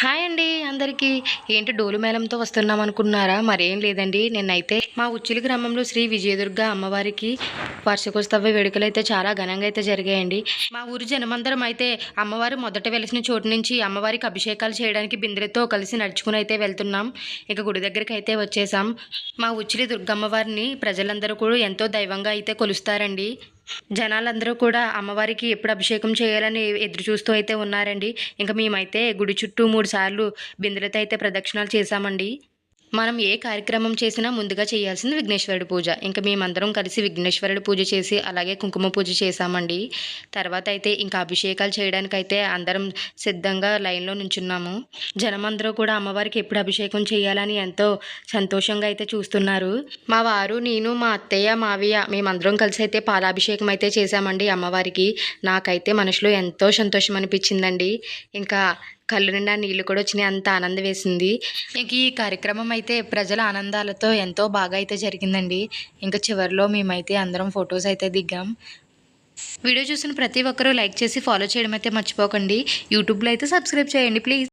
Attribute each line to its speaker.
Speaker 1: Hi అండి అందరికీ. ఏంటి డోలు మేళంతో వస్తున్నాం అనుకున్నారా? మరేం లేదండి. నిన్నైతే మా ఉచ్చిలి గ్రామంలో శ్రీ విజయదుర్గ అమ్మవారికి వార్షికోత్సవ వేడుకలైతే చాలా ఘనంగా అయితే జరిగాయండి. మా ఊరి జనమందరం అయితే అమ్మవారు మొదట వెలిసిన చోటు నుంచి అమ్మవారికి అభిషేకాలు చేయడానికి బిందెలతో కలిసి నడుచుకుని అయితే వెళ్తున్నాం. ఇక గుడి దగ్గరికి అయితే వచ్చేసాం. మా ఉచ్చిలి దుర్గమ్మవారిని ప్రజలందరూ కూడా ఎంతో దైవంగా అయితే కొలుస్తారండి. జనాలందరూ కూడా అమ్మవారికి ఎప్పుడు అభిషేకం చేయాలని ఎదురు చూస్తూ అయితే ఉన్నారండి. ఇంక మేమైతే గుడి చుట్టూ 3 సార్లు బిందెలతో అయితే ప్రదక్షిణాలు చేశామండి. మనం ఏ కార్యక్రమం చేసినా ముందుగా చేయాల్సింది విఘ్నేశ్వరుడి పూజ. ఇంక మేమందరం కలిసి విఘ్నేశ్వరుడి పూజ చేసి, అలాగే కుంకుమ పూజ చేశామండి. తర్వాత అయితే ఇంకా అభిషేకాలు చేయడానికైతే అందరం సిద్ధంగా లైన్‌లో నుంచున్నాము. జనమందరూ కూడా అమ్మవారికి ఎప్పుడు అభిషేకం చేయాలని ఎంతో సంతోషంగా అయితే చూస్తున్నారు. మా వారు, నేను, మా అత్తయ్య, మావయ్య మేమందరం కలిసి అయితే పాలాభిషేకం అయితే చేశామండి అమ్మవారికి. నాకైతే మనసులో ఎంతో సంతోషం అనిపించిందండి. ఇంకా కళ్ళు నిండా నీళ్ళు కూడా వచ్చినాయి. అంత ఆనందం వేసింది. ఇంక ఈ కార్యక్రమం అయితే ప్రజల ఆనందాలతో ఎంతో బాగా అయితే జరిగిందండి. ఇంకా చివరిలో మేమైతే అందరం ఫొటోస్ అయితే దిగాం. వీడియో చూసిన ప్రతి ఒక్కరూ లైక్ చేసి ఫాలో చేయడం అయితే మర్చిపోకండి. యూట్యూబ్లో అయితే సబ్స్క్రైబ్ చేయండి ప్లీజ్.